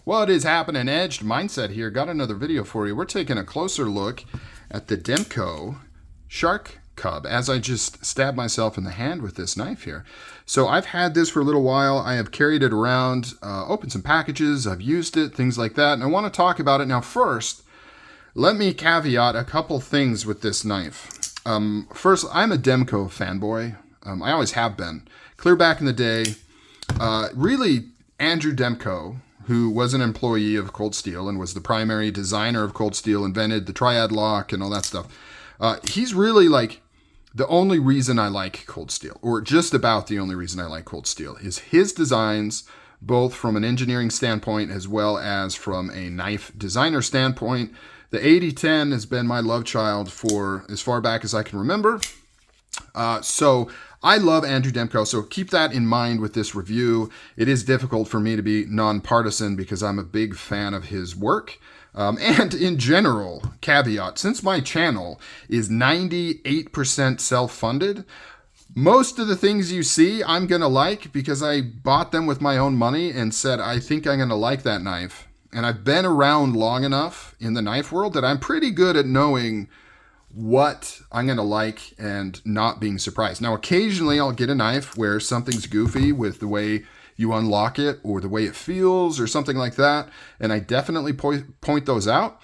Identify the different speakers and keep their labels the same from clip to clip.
Speaker 1: What is happening, Edged Mindset here? Got another video for you. We're taking a closer look at the Demko Shark Cub as I just stabbed myself in the hand with this knife here. So I've had this for a little while. I have carried it around, opened some packages, I've used it, things like that, and I want to talk about it. Now first, let me caveat a couple things with this knife. First, I'm a Demko fanboy. I always have been. Clear back in the day, really Andrew Demko, who was an employee of Cold Steel and was the primary designer of Cold Steel, invented the triad lock and all that stuff. He's really like the only reason I like Cold Steel, or just about the only reason I like Cold Steel, is his designs, both from an engineering standpoint as well as from a knife designer standpoint. The AD10 has been my love child for as far back as I can remember. So I love Andrew Demko, so keep that in mind with this review. It is difficult for me to be nonpartisan because I'm a big fan of his work. And in general, caveat, since my channel is 98% self-funded, most of the things you see I'm going to like because I bought them with my own money and said, I think I'm going to like that knife. And I've been around long enough in the knife world that I'm pretty good at knowing what I'm going to like and not being surprised. Now, occasionally I'll get a knife where something's goofy with the way you unlock it or the way it feels or something like that. And I definitely point those out.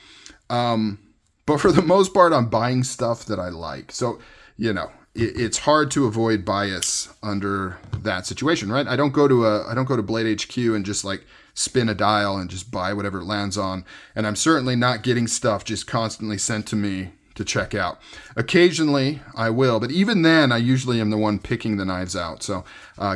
Speaker 1: But for the most part, I'm buying stuff that I like. So, you know, it's hard to avoid bias under that situation, right? I don't go to Blade HQ and just like spin a dial and just buy whatever it lands on. And I'm certainly not getting stuff just constantly sent to me to check out. Occasionally I will, but even then I usually am the one picking the knives out. So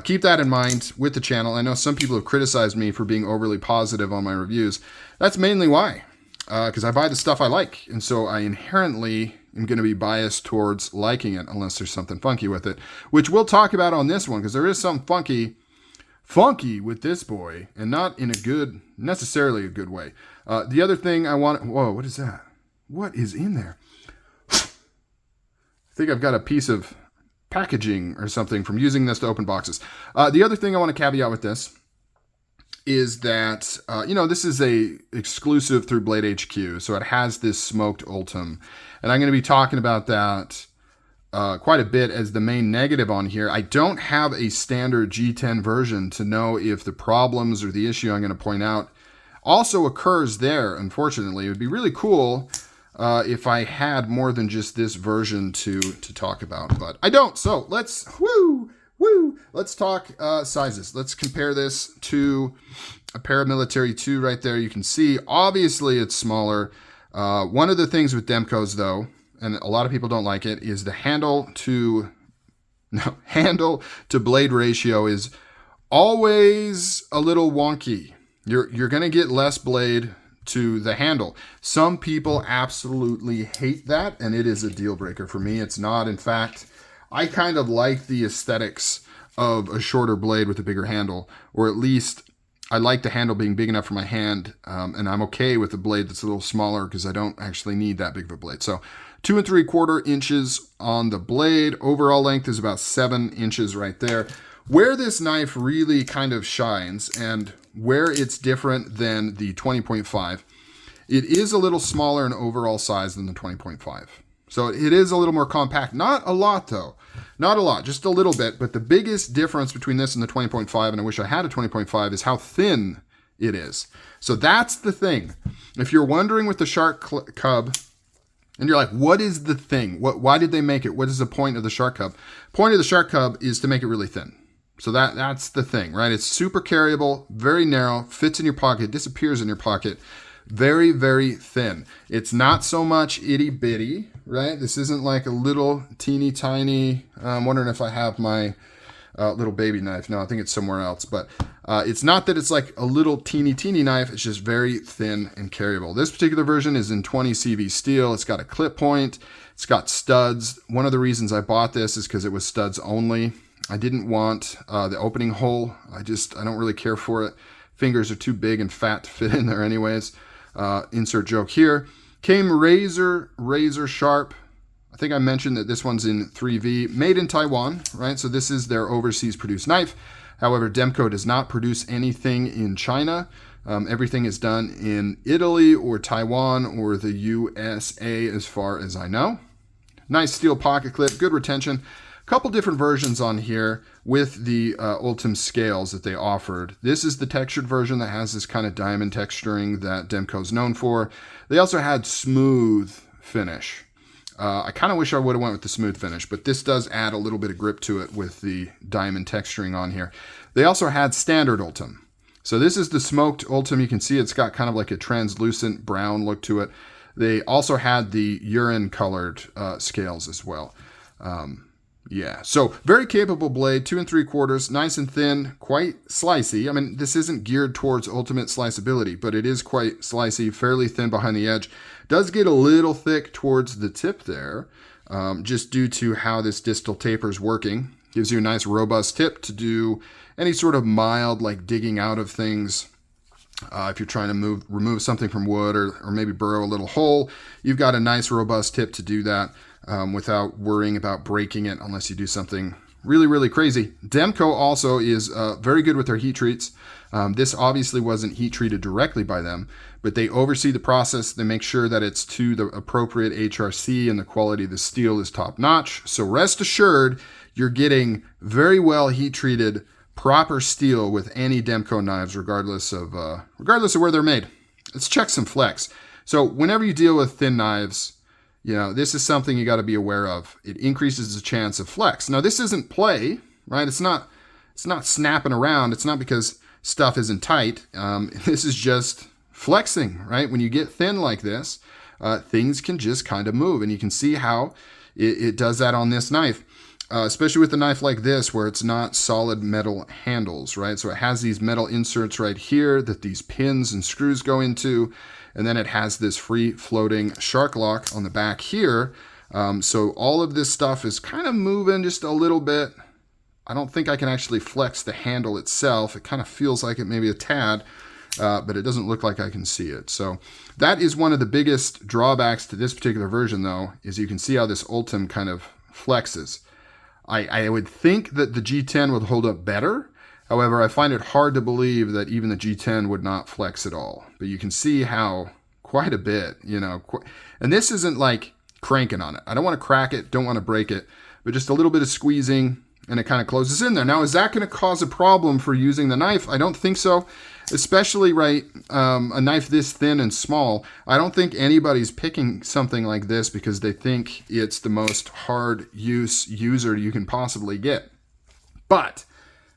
Speaker 1: keep that in mind with the channel. I know some people have criticized me for being overly positive on my reviews. That's mainly why, because I buy the stuff I like. And so I inherently am going to be biased towards liking it unless there's something funky with it, which we'll talk about on this one, because there is some funky with this boy, and not in necessarily a good way. The other thing I want, whoa, what is that? What is in there? I think I've got a piece of packaging or something from using this to open boxes. The other thing I want to caveat with this is that, this is a exclusive through Blade HQ. So it has this smoked Ultem. And I'm going to be talking about that quite a bit as the main negative on here. I don't have a standard G10 version to know if the problems or the issue I'm going to point out also occurs there, unfortunately. It would be really cool if I had more than just this version to talk about, but I don't. So let's talk sizes. Let's compare this to a Paramilitary 2 right there. You can see, obviously it's smaller. One of the things with Demko's though, and a lot of people don't like it, is the handle to blade ratio is always a little wonky. You're going to get less blade to the handle. Some people absolutely hate that, and it is a deal breaker for me. It's not. In fact, I kind of like the aesthetics of a shorter blade with a bigger handle, or at least I like the handle being big enough for my hand, and I'm okay with a blade that's a little smaller because I don't actually need that big of a blade. So 2 3/4 inches on the blade. Overall length is about 7 inches right there. Where this knife really kind of shines and where it's different than the 20.5, it is a little smaller in overall size than the 20.5. So it is a little more compact. Not a lot though. Not a lot, just a little bit. But the biggest difference between this and the 20.5, and I wish I had a 20.5, is how thin it is. So that's the thing. If you're wondering with the Shark Cub, and you're like, what is the thing? Why did they make it? What is the point of the Shark Cub? Point of the Shark Cub is to make it really thin. So that's the thing, right? It's super carryable, very narrow, fits in your pocket, disappears in your pocket, very, very thin. It's not so much itty bitty, right? This isn't like a little teeny tiny, I'm wondering if I have my little baby knife. No, I think it's somewhere else, but it's not that it's like a little teeny knife. It's just very thin and carryable. This particular version is in 20 CV steel. It's got a clip point. It's got studs. One of the reasons I bought this is because it was studs only. I didn't want the opening hole. I don't really care for it. Fingers are too big and fat to fit in there anyways. Insert joke here. Came razor sharp. I think I mentioned that this one's in 3V, made in Taiwan, right? So this is their overseas produced knife. However, Demko does not produce anything in China. Everything is done in Italy or Taiwan or the USA as far as I know. Nice steel pocket clip, good retention. Couple different versions on here with the Ultem scales that they offered. This is the textured version that has this kind of diamond texturing that Demko's known for. They also had smooth finish. I kind of wish I would have went with the smooth finish, but this does add a little bit of grip to it with the diamond texturing on here. They also had standard Ultem. So this is the smoked Ultem. You can see it's got kind of like a translucent brown look to it. They also had the urine colored scales as well. Yeah, so very capable blade, 2 3/4, nice and thin, quite slicey. I mean, this isn't geared towards ultimate sliceability, but it is quite slicey, fairly thin behind the edge. Does get a little thick towards the tip there, just due to how this distal taper is working. Gives you a nice robust tip to do any sort of mild, like digging out of things. If you're trying to remove something from wood or maybe burrow a little hole, you've got a nice robust tip to do that. Without worrying about breaking it unless you do something really, really crazy. Demko also is very good with their heat treats. This obviously wasn't heat treated directly by them, but they oversee the process. They make sure that it's to the appropriate HRC and the quality of the steel is top notch. So rest assured, you're getting very well heat treated, proper steel with any Demko knives, regardless of where they're made. Let's check some flex. So whenever you deal with thin knives, you know, this is something you got to be aware of. It increases the chance of flex. Now, this isn't play, right? It's not snapping around. It's not because stuff isn't tight. This is just flexing, right? When you get thin like this, things can just kind of move. And you can see how it does that on this knife, especially with a knife like this where it's not solid metal handles, right? So it has these metal inserts right here that these pins and screws go into. And then it has this free floating shark lock on the back here. So all of this stuff is kind of moving just a little bit. I don't think I can actually flex the handle itself. It kind of feels like it maybe a tad, but it doesn't look like I can see it. So that is one of the biggest drawbacks to this particular version though, is you can see how this Ultem kind of flexes. I would think that the G10 would hold up better. However, I find it hard to believe that even the G10 would not flex at all. But you can see how quite a bit, you know, and this isn't like cranking on it. I don't want to crack it, don't want to break it, but just a little bit of squeezing and it kind of closes in there. Now, is that going to cause a problem for using the knife? I don't think so, especially, right, a knife this thin and small. I don't think anybody's picking something like this because they think it's the most hard user you can possibly get. But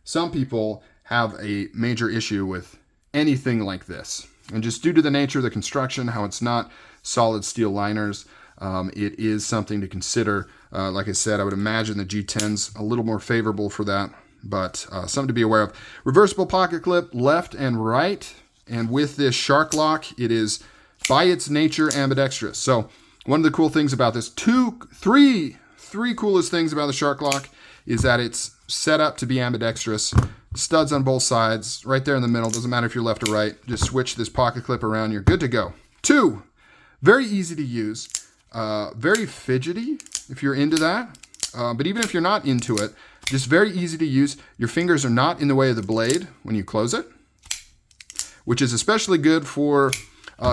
Speaker 1: some people have a major issue with anything like this. And just due to the nature of the construction, how it's not solid steel liners, it is something to consider. Like I said, I would imagine the G10's a little more favorable for that, but something to be aware of. Reversible pocket clip, left and right. And with this Shark Lock, it is by its nature ambidextrous. So one of the cool things about this, three coolest things about the Shark Lock is that it's set up to be ambidextrous. Studs on both sides, right there in the middle. Doesn't matter if you're left or right. Just switch this pocket clip around. You're good to go. 2, very easy to use. Very fidgety if you're into that. But even if you're not into it, just very easy to use. Your fingers are not in the way of the blade when you close it, which is especially good for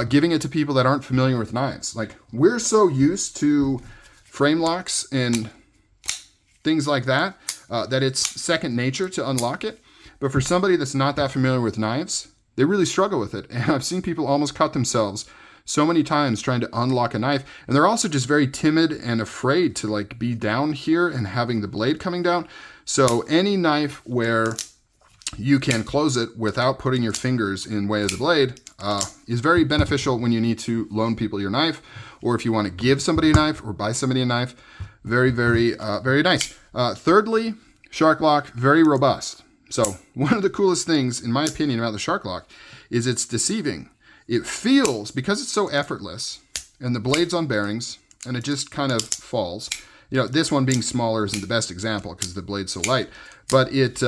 Speaker 1: giving it to people that aren't familiar with knives. Like, we're so used to frame locks and things like that, that it's second nature to unlock it. But for somebody that's not that familiar with knives, they really struggle with it. And I've seen people almost cut themselves so many times trying to unlock a knife. And they're also just very timid and afraid to like be down here and having the blade coming down. So any knife where you can close it without putting your fingers in way of the blade is very beneficial when you need to loan people your knife, or if you want to give somebody a knife or buy somebody a knife. Very, very, very nice. Thirdly, Shark Lock, very robust. So one of the coolest things, in my opinion, about the Shark Lock is it's deceiving. It feels, because it's so effortless, and the blade's on bearings, and it just kind of falls. You know, this one being smaller isn't the best example because the blade's so light, but it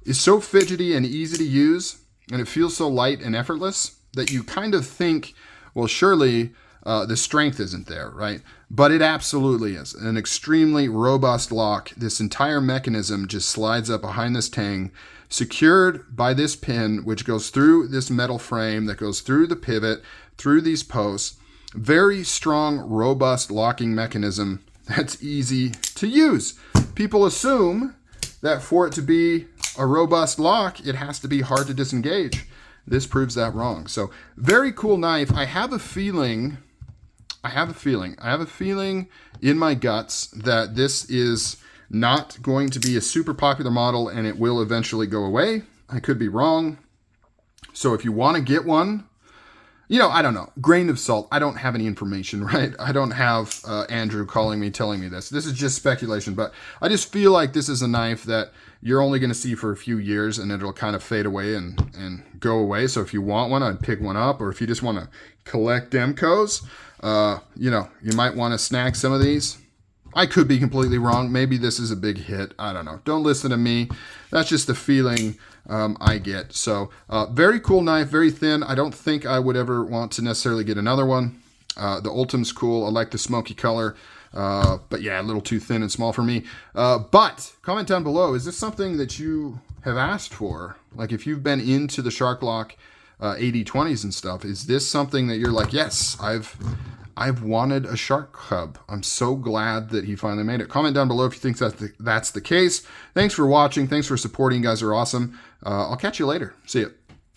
Speaker 1: is so fidgety and easy to use, and it feels so light and effortless that you kind of think, well, surely the strength isn't there, right? But it absolutely is. An extremely robust lock. This entire mechanism just slides up behind this tang secured by this pin, which goes through this metal frame that goes through the pivot, through these posts. Very strong, robust locking mechanism that's easy to use. People assume that for it to be a robust lock, it has to be hard to disengage. This proves that wrong. So very cool knife. I have a feeling in my guts that this is not going to be a super popular model and it will eventually go away. I could be wrong. So if you want to get one, you know, I don't know, grain of salt. I don't have any information, right? I don't have Andrew calling me, telling me this. This is just speculation, but I just feel like this is a knife that you're only going to see for a few years and it'll kind of fade away and go away. So if you want one, I'd pick one up. Or if you just want to collect Demkos, you know, you might want to snag some of these. I could be completely wrong. Maybe this is a big hit. I don't know. Don't listen to me. That's just the feeling I get. So very cool knife, very thin. I don't think I would ever want to necessarily get another one. The Ultem's cool. I like the smoky color. But yeah, a little too thin and small for me. But comment down below, is this something that you have asked for? Like if you've been into the Shark Lock AD20s and stuff, is this something that you're like, yes, I've wanted a Shark Cub. I'm so glad that he finally made it. Comment down below if you think that's the case. Thanks for watching. Thanks for supporting. You guys are awesome. I'll catch you later. See ya.